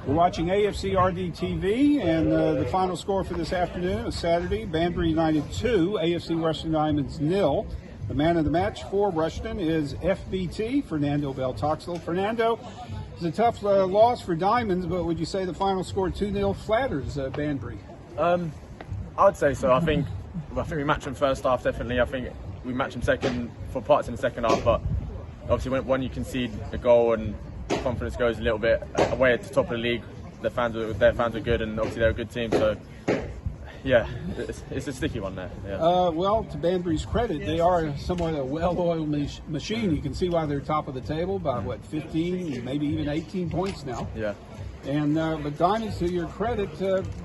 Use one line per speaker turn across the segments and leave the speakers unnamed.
We're watching AFCRDTV, and the final score for this afternoon is Saturday, Banbury United 2, AFC Rushden Diamonds 0. The man of the match for Rushden is FBT, Fernando Bell-Toxtle. Fernando, it's a tough loss for Diamonds, but would you say the final score 2-0 flatters Banbury?
I would say so. I think we matched them first half, definitely. I think we matched them second for parts in the second half, but obviously when you concede a goal and confidence goes a little bit away at the top of the league, their fans are good, and obviously they're a good team, so yeah, it's a sticky one there. Yeah.
Well, to Banbury's credit, they are somewhat a well-oiled machine. You can see why they're top of the table by 15, maybe even 18 points now.
Yeah.
And but Diamonds, to your credit,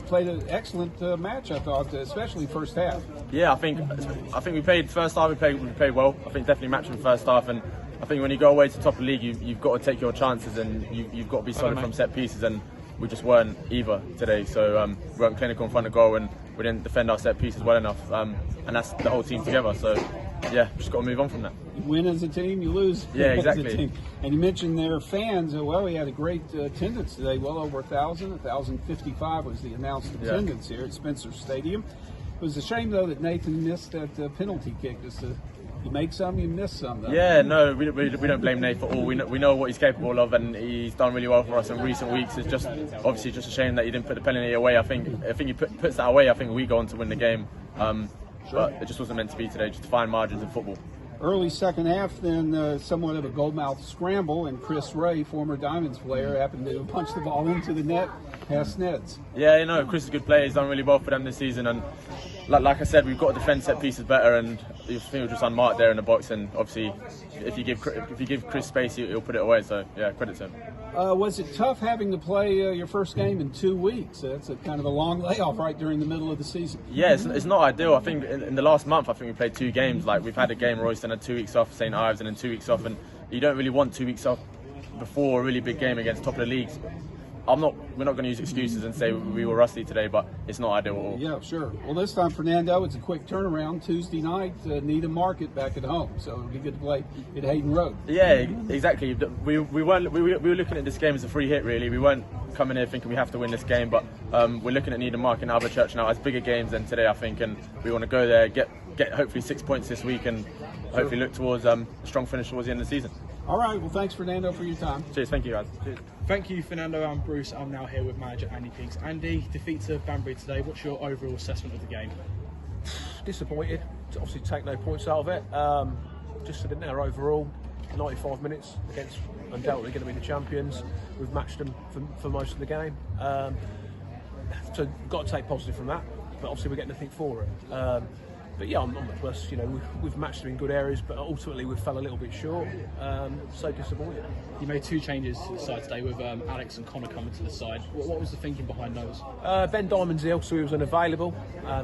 played an excellent match, I thought, especially first half.
Yeah, I think we played first half. We played well. I think definitely matched in the first half, and I think when you go away to the top of the league, you've got to take your chances, and you've got to be solid from set pieces, and we just weren't either today. So we weren't clinical in front of goal, and we didn't defend our set pieces well enough, and that's the whole team together. So yeah, just got to move on from that.
You win as a team, you lose
exactly.
as a team. And you mentioned their fans. Well, we had a great attendance today, well over 1,000. 1,055 was the announced attendance here at Spencer Stadium. It was a shame, though, that Nathan missed that penalty kick. Just you make some, you miss some, though.
Yeah, no, we don't blame Nate for all. We know what he's capable of, and he's done really well for us in recent weeks. It's just obviously just a shame that he didn't put the penalty away. I think he puts that away, I think we go on to win the game. But it just wasn't meant to be today, just fine margins in football.
Early second half, then somewhat of a goalmouth scramble, and Chris Ray, former Diamonds player, happened to punch the ball into the net past Neds.
Yeah, Chris is a good player. He's done really well for them this season, and like I said, we've got to defend set pieces better, and I think we're just unmarked there in the box, and obviously if you give Chris space, he'll put it away, so yeah, credit to him.
Was it tough having to play your first game in 2 weeks? It's a kind of a long layoff right during the middle of the season.
Yeah, it's not ideal. I think in the last month, I think we played 2 games. Like, we've had a game Royston, had 2 weeks off, St Ives, and then 2 weeks off, and you don't really want 2 weeks off before a really big game against top of the leagues. We're not going to use excuses and say we were rusty today, but it's not ideal at all.
Yeah, sure. Well, this time, Fernando, it's a quick turnaround. Tuesday night, Needham Market back at home, so it'll be good to play at Hayden Road.
Yeah, exactly. We were looking at this game as a free hit, really. We weren't coming here thinking we have to win this game, but we're looking at Needham Market and Albert Church now as bigger games than today, I think, and we want to go there, get hopefully 6 points this week, and hopefully look towards a strong finish towards the end of the season.
All right. Well, thanks, Fernando, for your time.
Cheers. Thank you, guys. Cheers.
Thank you, Fernando. I'm Bruce. I'm now here with manager Andy Peaks. Andy, defeat to Banbury today. What's your overall assessment of the game?
Disappointed to obviously take no points out of it. Just sitting there overall, 95 minutes against undoubtedly going to be the champions. We've matched them for most of the game. So got to take positive from that, but obviously we're getting nothing for it. But yeah, on the plus, we've matched them in good areas, but ultimately we fell a little bit short. So disappointed.
You made 2 changes to the side today with Alex and Connor coming to the side. What was the thinking behind those?
Ben Diamond's ill, so he was unavailable.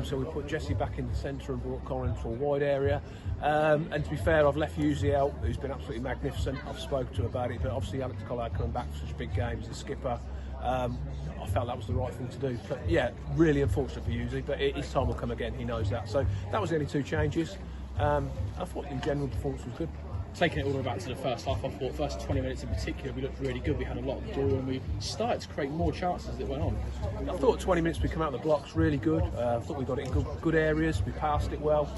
So we put Jesse back in the centre and brought Connor into a wide area. And to be fair, I've left Husey out, who's been absolutely magnificent. I've spoken to him about it, but obviously Alex Collard coming back for such big games, the skipper. I felt that was the right thing to do. But yeah, really unfortunate for Husey, but his time will come again, he knows that. So that was the only 2 changes. I thought in general performance was good.
Taking it all the way back to the first half, I thought first 20 minutes in particular we looked really good. We had a lot of ball and we started to create more chances as it went on.
I thought 20 minutes we come out of the blocks really good. I thought we got it in good areas, we passed it well.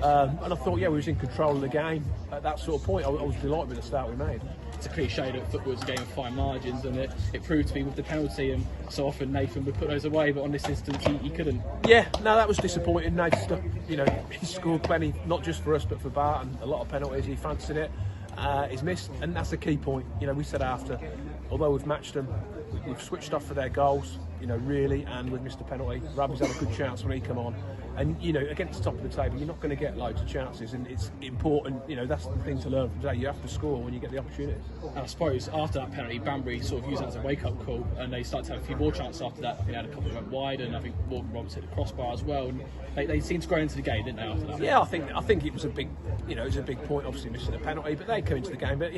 And I thought, we was in control of the game. At that sort of point, I was delighted with the start we made.
It's a cliche that football is a game of fine margins, and it proved to be with the penalty, and so often Nathan would put those away, but on this instance he couldn't.
Yeah, no, that was disappointing. Nathan, he scored plenty, not just for us but for Barton. A lot of penalties, he fancied it. He's missed, and that's the key point. We said after, although we've matched them, we've switched off for their goals, really, and we've missed a penalty. Rabbi's had a good chance when he come on, and against the top of the table, you're not going to get loads of chances, and it's important. That's the thing to learn from today. You have to score when you get the opportunity.
And I suppose after that penalty, Banbury sort of used that as a wake-up call, and they started to have a few more chances after that. I think they had a couple that went wide, and I think Morgan Roberts hit the crossbar as well. And they seemed to grow into the game, didn't they? After that?
Yeah, I think it was a big, it was a big point. Obviously missing a penalty, but they come into the game. But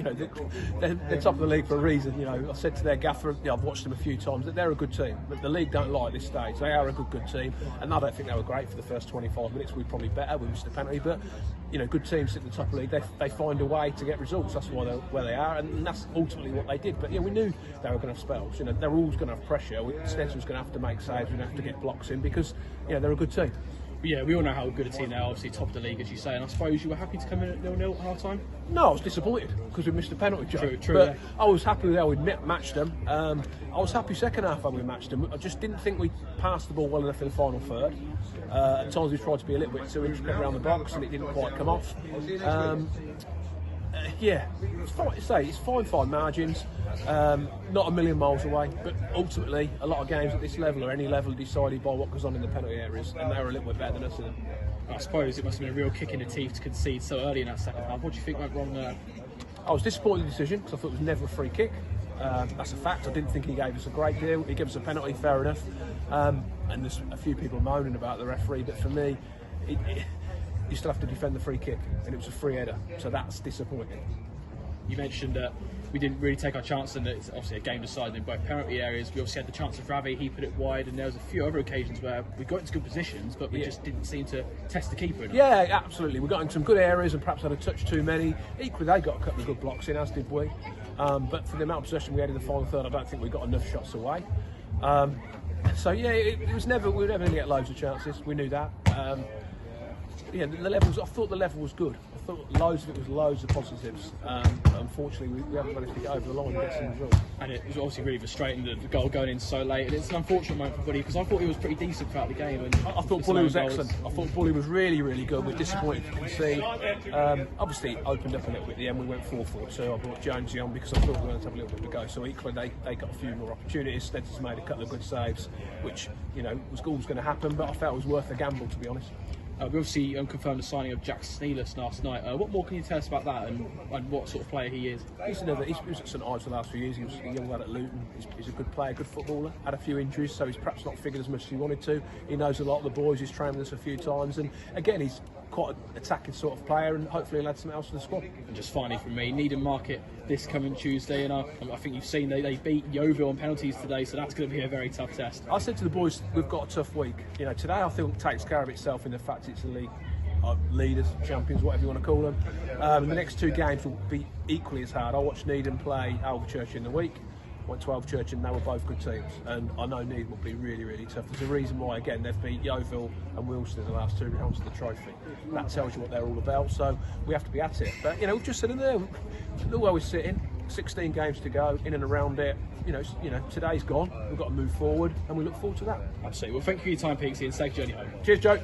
they're top of the league for a reason. I said to their gaffer, I've watched them a few times, that they're a good team. But the league don't lie at this stage. They are a good team, and I don't think they were great for the first 25 minutes. We're probably better. We missed the penalty, but good teams at the top of the league, they find a way to get results. That's why they're where they are, and that's ultimately what they did. But we knew they were going to have spells. They're always going to have pressure. Stenson's going to have to make saves. We're going to have to get blocks in because they're a good team.
Yeah, we all know how good a team they are, obviously top of the league, as you say, and I suppose you were happy to come in at 0-0 at half-time?
No, I was disappointed because we missed the penalty, Joe.
True,
but
yeah.
I was happy with how we matched them. I was happy second half when we matched them. I just didn't think we passed the ball well enough in the final third. At times we tried to be a little bit too intricate around the box and it didn't quite come off. It's fine margins, not a million miles away, but ultimately a lot of games at this level or any level are decided by what goes on in the penalty areas, and they were a little bit better than us in them.
I suppose it must have been a real kick in the teeth to concede so early in that second half. What do you think went wrong there?
I was disappointed in the decision because I thought it was never a free kick. That's a fact. I didn't think he gave us a great deal. He gave us a penalty, fair enough. And there's a few people moaning about the referee, but for me, you still have to defend the free kick, and it was a free header, so that's disappointing.
You mentioned that we didn't really take our chance, and it's obviously a game decided in both penalty areas. We obviously had the chance of Ravi, he put it wide, and there was a few other occasions where we got into good positions, but we just didn't seem to test the keeper enough.
Yeah, absolutely. We got in some good areas and perhaps had a touch too many. Equally, they got a couple of good blocks in, as did we. But for the amount of possession we had in the final third, I don't think we got enough shots away. It was never. We were never going to get loads of chances. We knew that. The levels. I thought the level was good. I thought loads of it was loads of positives. Unfortunately, we haven't managed to get over the line and get some results.
And it was obviously really frustrating, the goal going in so late. And it's an unfortunate moment for Bully because I thought he was pretty decent throughout the game. And
I thought Bully was excellent. I thought Bully was really, really good. We're disappointed to concede. Obviously, it opened up a little bit at the end. We went 4-4-2. I brought Jonesy on because I thought we were going to have a little bit to go. So equally, they got a few more opportunities. Stenson's made a couple of good saves, which was always going to happen. But I felt it was worth a gamble, to be honest.
We obviously confirmed the signing of Jack Sneeless last night. What more can you tell us about that and what sort of player he is?
He's at St Ives for the last few years. He was a young lad at Luton. He's a good player, good footballer. Had a few injuries, so he's perhaps not figured as much as he wanted to. He knows a lot of the boys. He's trained with us a few times, and again, he's quite an attacking sort of player, and hopefully he'll add something else to the squad.
And just finally from me, Needham Market this coming Tuesday, and I think you've seen they beat Yeovil on penalties today, so that's going to be a very tough test.
I said to the boys, we've got a tough week. Today I think takes care of itself in the fact it's a league. Leaders, champions, whatever you want to call them. The next two games will be equally as hard. I watched Needham play Alvechurch in the week. Went to Alvechurch and they were both good teams. And I know Needham will be really, really tough. There's a reason why, again, they've beat Yeovil and Wilson in the last two rounds of the trophy. That tells you what they're all about. So we have to be at it. But we've just said in there, look where we're sitting. 16 games to go, in and around it. Today's gone. We've got to move forward, and we look forward to that.
Absolutely. Well, thank you for your time, Peaksy, and safe journey home.
Cheers, Joe.